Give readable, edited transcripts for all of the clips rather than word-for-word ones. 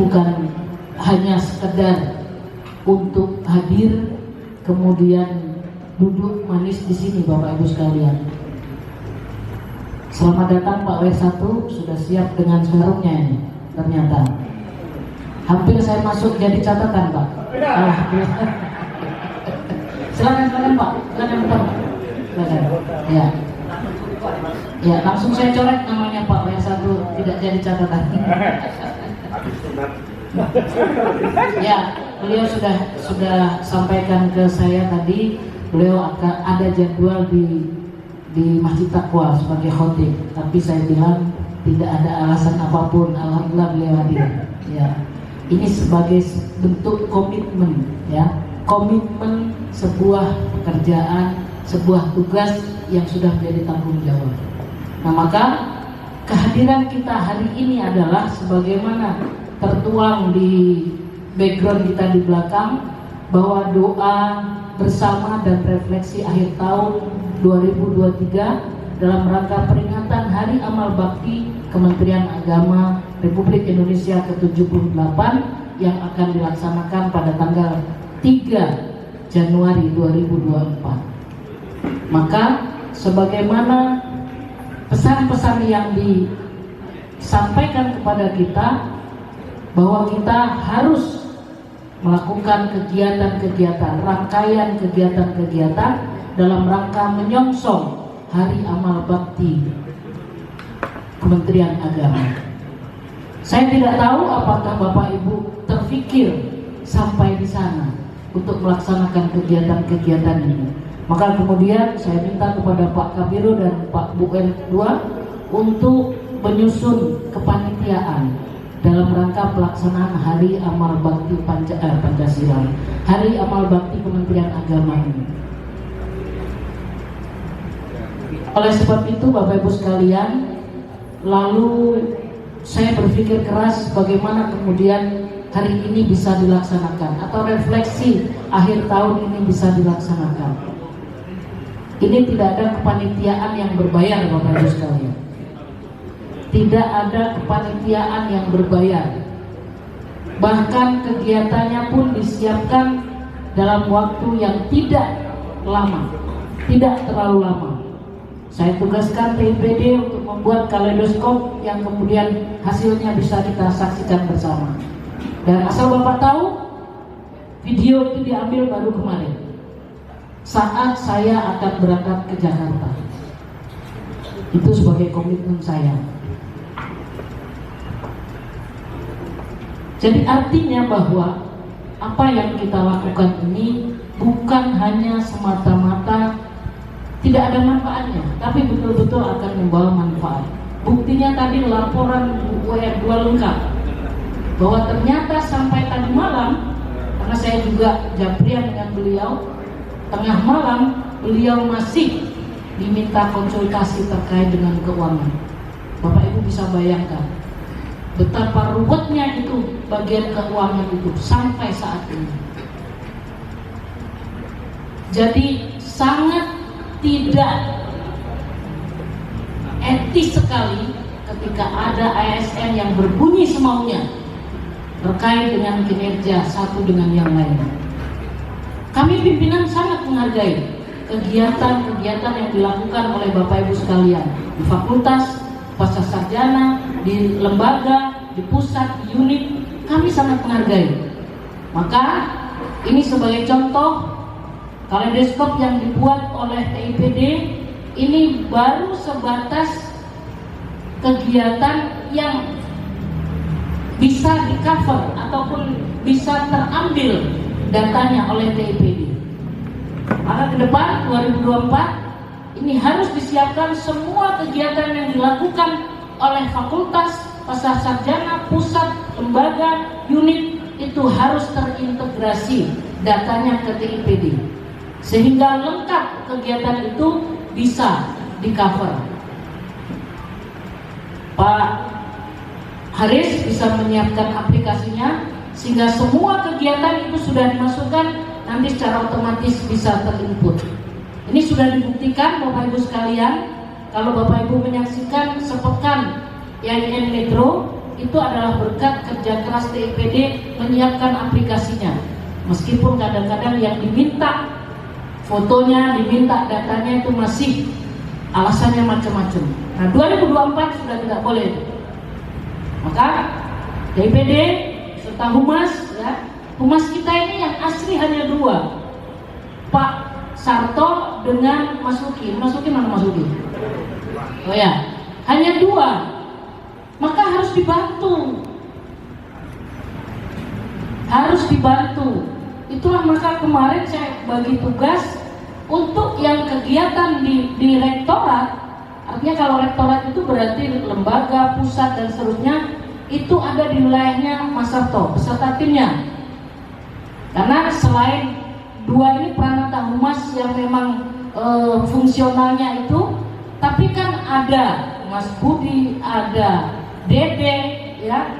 bukan hanya sekedar untuk hadir kemudian duduk manis di sini, Bapak Ibu sekalian. Selamat datang Pak W1, sudah siap dengan sarungnya ini. Ternyata hampir saya masuk jadi catatan, Pak. Silakan Pak, silakan Pak. Ya. Ya, langsung saya coret namanya Pak W1, tidak jadi catatan. Ya, beliau sudah sampaikan ke saya tadi, beliau akan ada jadwal di Masjid Taqwa sebagai khotib, tapi saya bilang tidak ada alasan apapun, alhamdulillah beliau hadir. Ya, ini sebagai bentuk komitmen, ya, komitmen sebuah pekerjaan, sebuah tugas yang sudah menjadi tanggung jawab. Nah, maka kehadiran kita hari ini adalah sebagaimana tertuang di background kita di belakang, bahwa doa bersama dan refleksi akhir tahun 2023 dalam rangka peringatan Hari Amal Bakti Kementerian Agama Republik Indonesia ke-78 yang akan dilaksanakan pada tanggal 3 Januari 2024. Maka sebagaimana pesan-pesan yang disampaikan kepada kita bahwa kita harus melakukan kegiatan-kegiatan, rangkaian kegiatan-kegiatan dalam rangka menyongsong Hari Amal Bakti Kementerian Agama. Saya tidak tahu apakah Bapak Ibu terfikir sampai di sana untuk melaksanakan kegiatan-kegiatan ini. Maka kemudian saya minta kepada Pak Kabiro dan Pak Bu-N2 untuk menyusun kepanitiaan dalam rangka pelaksanaan Hari Amal Bakti Pancasila, Hari Amal Bakti Kementerian Agama ini. Oleh sebab itu Bapak Ibu sekalian, lalu saya berpikir keras bagaimana kemudian hari ini bisa dilaksanakan, atau refleksi akhir tahun ini bisa dilaksanakan. Ini tidak ada kepanitiaan yang berbayar, Bapak Ibu sekalian. Tidak ada kepanitiaan yang berbayar. Bahkan kegiatannya pun disiapkan dalam waktu yang tidak lama, tidak terlalu lama. Saya tugaskan TIPD untuk membuat kaleidoskop yang kemudian hasilnya bisa kita saksikan bersama. Dan asal Bapak tahu, video itu diambil baru kemarin, saat saya akan berangkat ke Jakarta. Itu sebagai komitmen saya. Jadi artinya bahwa apa yang kita lakukan ini bukan hanya semata-mata tidak ada manfaatnya, tapi betul-betul akan membawa manfaat. Buktinya tadi laporan WR2 lengkap, bahwa ternyata sampai tadi malam, karena saya juga japrian dengan beliau, tengah malam beliau masih diminta konsultasi terkait dengan keuangan. Bapak Ibu bisa bayangkan betapa ruwetnya itu bagian keuangan itu sampai saat ini. Jadi sangat tidak etis sekali ketika ada ASN yang berbunyi semaunya terkait dengan kinerja satu dengan yang lain. Kami pimpinan sangat menghargai kegiatan-kegiatan yang dilakukan oleh Bapak Ibu sekalian di fakultas, pasca sarjana, di lembaga, di pusat, di unit. Kami sangat menghargai. Maka ini sebagai contoh, kaleidoskop yang dibuat oleh TIPD ini baru sebatas kegiatan yang bisa di-cover ataupun bisa terambil datanya oleh TIPD. Maka ke depan 2024 ini harus disiapkan semua kegiatan yang dilakukan oleh fakultas, pasca sarjana, pusat, lembaga, unit, itu harus terintegrasi datanya ke TIPD, sehingga lengkap kegiatan itu bisa di-cover. Pak Haris bisa menyiapkan aplikasinya sehingga semua kegiatan itu sudah dimasukkan, nanti secara otomatis bisa terinput. Ini sudah dibuktikan Bapak Ibu sekalian. Kalau Bapak Ibu menyaksikan sepekan IAIN Metro, itu adalah berkat kerja keras TIPD menyiapkan aplikasinya. Meskipun kadang-kadang yang diminta fotonya, diminta datanya itu masih alasannya macam-macam. Nah, 2024 sudah tidak boleh. Maka TIPD serta Humas, ya, Humas kita ini yang asli hanya dua, Pak Sarto dengan Mas Luki. Mas Luki mana Mas Luki? Oh ya, hanya dua. Maka harus dibantu. Harus dibantu. Itulah maka kemarin saya bagi tugas untuk yang kegiatan di rektorat. Artinya kalau rektorat itu berarti lembaga, pusat dan seterusnya, itu ada di wilayahnya Mas Sarto beserta timnya. Karena selain dua ini Pranata Humas yang memang fungsionalnya itu, tapi kan ada Mas Budi, ada Dede, ya,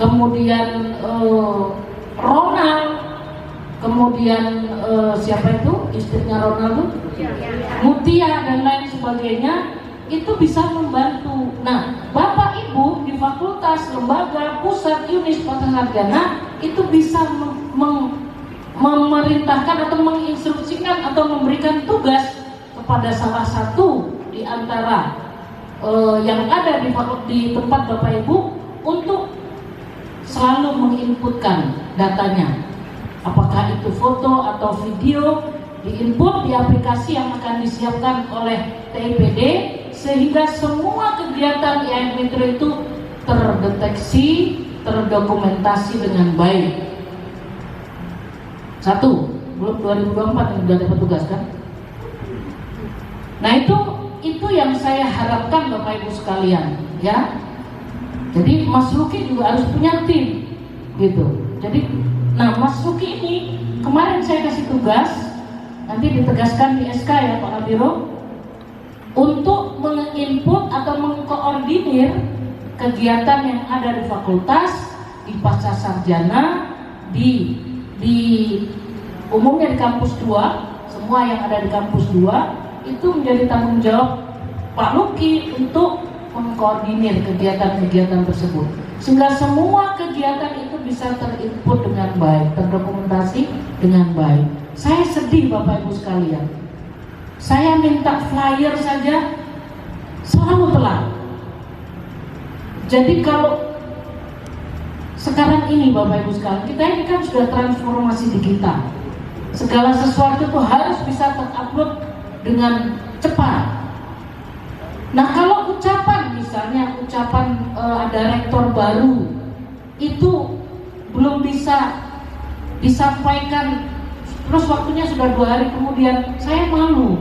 kemudian Ronald, kemudian siapa itu istrinya Ronald tuh? Mutia dan lain sebagainya, itu bisa membantu. Nah, Bapak Ibu di fakultas, lembaga, pusat, UNIS, sarjana itu bisa memerintahkan atau menginstruksikan atau memberikan tugas kepada salah satu di antara yang ada di tempat Bapak Ibu untuk selalu menginputkan datanya. Apakah itu foto atau video, diinput di aplikasi yang akan disiapkan oleh TIPD sehingga semua kegiatan IAIN Mitra itu terdeteksi, terdokumentasi dengan baik. Satu, belum 2024 yang sudah dapat tugas kan? Nah itu yang saya harapkan Bapak Ibu sekalian, ya. Jadi Mas Luki juga harus punya tim, gitu. Jadi, nah Mas Luki ini kemarin saya kasih tugas, nanti ditegaskan di SK ya Pak Kabiro, untuk menginput atau mengkoordinir kegiatan yang ada di fakultas, di pasca sarjana, di umumnya di kampus 2, semua yang ada di kampus 2 itu menjadi tanggung jawab Pak Luki untuk mengkoordinir kegiatan-kegiatan tersebut sehingga semua kegiatan itu bisa terinput dengan baik, terdokumentasi dengan baik. Saya sedih Bapak Ibu sekalian, saya minta flyer saja selalu telat. Jadi kalau sekarang ini Bapak Ibu sekalian, kita ini kan sudah transformasi digital, segala sesuatu itu harus bisa terupload dengan cepat. Nah kalau ucapan, misalnya ucapan ada rektor baru itu belum bisa disampaikan, terus waktunya sudah 2 hari kemudian, saya malu.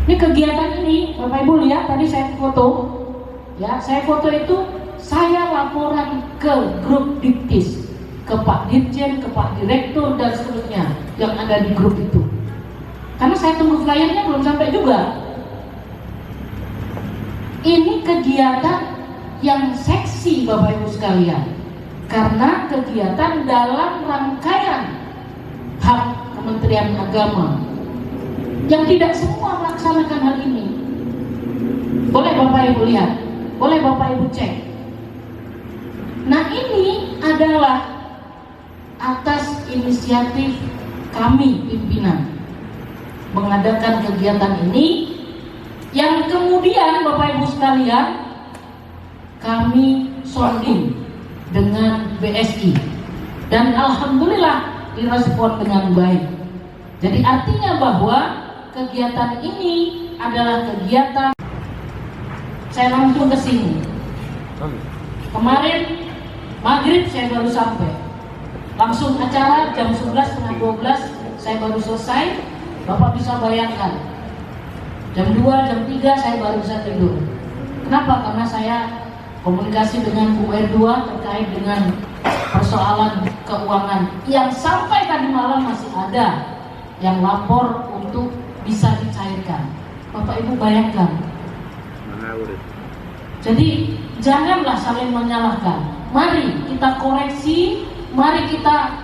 Ini kegiatan ini Bapak Ibu lihat tadi saya foto, ya, saya foto itu saya laporan ke grup Diktis, ke Pak Dirjen, ke Pak Direktur dan seterusnya yang ada di grup itu. Karena saya tunggu flyernya belum sampai juga. Ini kegiatan yang seksi Bapak Ibu sekalian, karena kegiatan dalam rangkaian hak Kementerian Agama yang tidak semua melaksanakan hal ini. Boleh Bapak Ibu lihat, boleh Bapak Ibu cek. Nah ini adalah atas inisiatif kami pimpinan mengadakan kegiatan ini, yang kemudian Bapak Ibu sekalian kami sounding dengan BSI dan alhamdulillah direspon dengan baik. Jadi artinya bahwa kegiatan ini adalah kegiatan. Saya langsung ke sini. Kemarin maghrib saya baru sampai. Langsung acara jam 11 setengah 12 saya baru selesai. Bapak bisa bayangkan, jam 2, jam 3 saya baru bisa tidur. Kenapa? Karena saya komunikasi dengan Bu R2 terkait dengan persoalan keuangan yang sampai tadi malam masih ada yang lapor untuk bisa dicairkan. Bapak Ibu bayangkan. Jadi janganlah saling menyalahkan. Mari kita koreksi, mari kita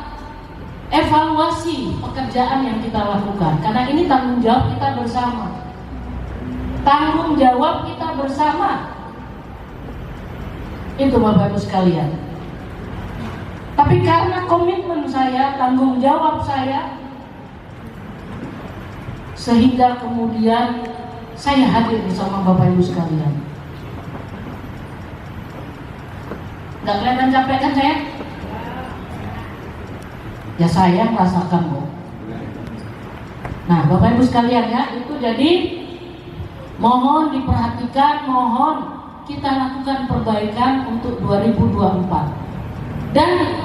evaluasi pekerjaan yang kita lakukan, karena ini tanggung jawab kita bersama. Tanggung jawab kita bersama. Itu Bapak Ibu sekalian. Tapi karena komitmen saya, tanggung jawab saya, sehingga kemudian saya hadir bersama Bapak Ibu sekalian. Gak kelihatan capek kan saya? Ya saya merasakan kok. Nah Bapak Ibu sekalian ya, itu jadi mohon diperhatikan, mohon kita lakukan perbaikan untuk 2024. Dan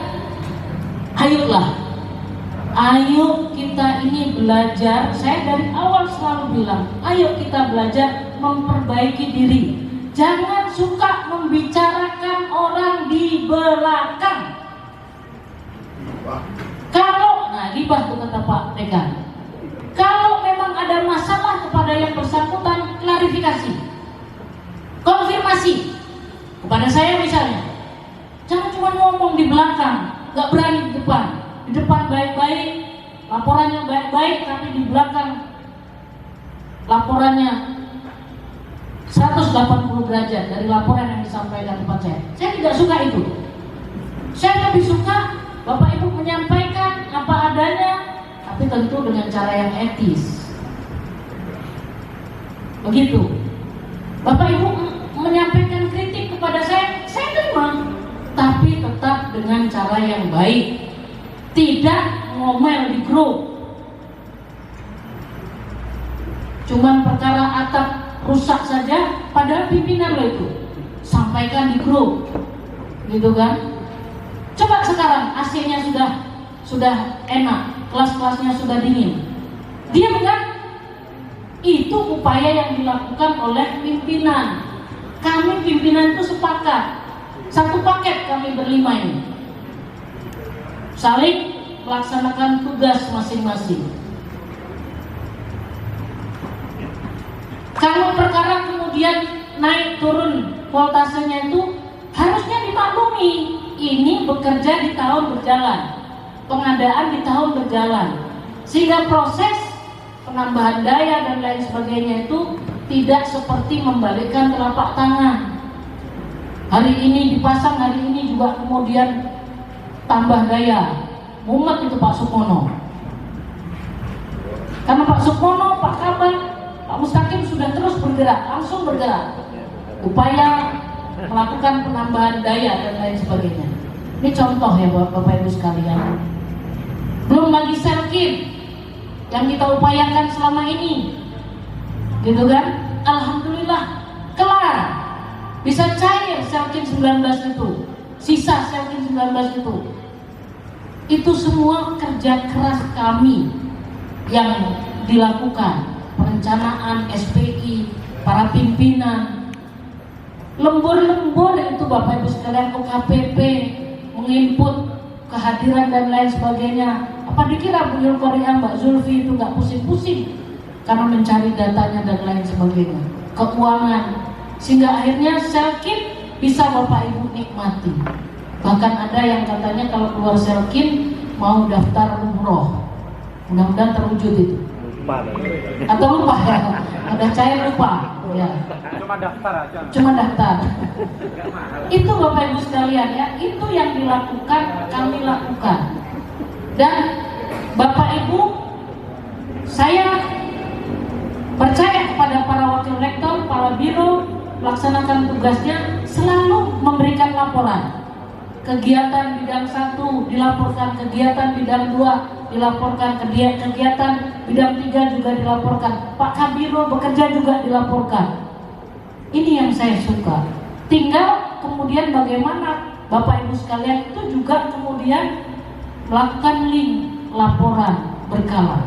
ayo kita ini belajar. Saya dari awal selalu bilang, ayo kita belajar memperbaiki diri. Jangan suka membicarakan orang di belakang. Kalau, nah gibah tuh kata Pak Dekan. Kalau memang ada masalah kepada yang bersangkutan, klarifikasi, konfirmasi kepada saya misalnya. Jangan cuma ngomong di belakang, gak berani di depan. Di depan baik-baik, laporannya baik-baik, tapi di belakang laporannya 180 derajat dari laporan yang disampaikan kepada saya. Saya tidak suka itu. Saya lebih suka Bapak Ibu menyampaikan apa adanya, tapi tentu dengan cara yang etis. Begitu. Bapak Ibu menyampaikan kritik kepada saya terima, tapi tetap dengan cara yang baik. Tidak ngomel di grup. Cuman perkara atap rusak saja, padahal pimpinan lo itu sampaikan di grup, gitu kan? Coba sekarang AC-nya sudah enak, kelas-kelasnya sudah dingin. Diam kan? Itu upaya yang dilakukan oleh pimpinan. Kami pimpinan itu sepakat, satu paket kami berlima ini, saling melaksanakan tugas masing-masing. Kalau perkara kemudian naik turun voltasenya itu harusnya dimaklumi. Ini bekerja di tahun berjalan, pengadaan di tahun berjalan, sehingga proses penambahan daya dan lain sebagainya itu tidak seperti membalikkan telapak tangan. Hari ini dipasang, hari ini juga kemudian tambah daya. Mumet itu Pak Sukmono. Karena Pak Sukmono, Pak Kaban, Pak Mustaqim sudah terus bergerak, langsung bergerak, upaya melakukan penambahan daya dan lain sebagainya. Ini contoh ya Bapak Ibu sekalian. Belum lagi Selkin yang kita upayakan selama ini, gitu kan? Alhamdulillah kelar, bisa cair Selkin 19 itu, sisa Selkin 19 itu. Itu semua kerja keras kami yang dilakukan, perencanaan, SPI, para pimpinan, lembur-lembur itu Bapak Ibu sekalian, OKPP menginput kehadiran dan lain sebagainya. Apa dikira Bu Korea, Mbak Zulfi itu nggak pusing-pusing karena mencari datanya dan lain sebagainya, keuangan, sehingga akhirnya Selkin bisa Bapak Ibu nikmati. Bahkan ada yang katanya kalau keluar Selkin mau daftar umroh, mudah-mudahan terwujud itu. Atau lupa ya, ada cair lupa ya. Cuma daftar aja. Cuma daftar. Itu Bapak Ibu sekalian ya, itu yang dilakukan, kami lakukan. Dan Bapak Ibu, saya percaya kepada para wakil rektor, para biro melaksanakan tugasnya, selalu memberikan laporan. Kegiatan bidang 1 dilaporkan, kegiatan bidang 2 dilaporkan, kegiatan bidang 3 juga dilaporkan, Pak Kabiro bekerja juga dilaporkan. Ini yang saya suka. Tinggal kemudian bagaimana Bapak Ibu sekalian itu juga kemudian melakukan link laporan berkala.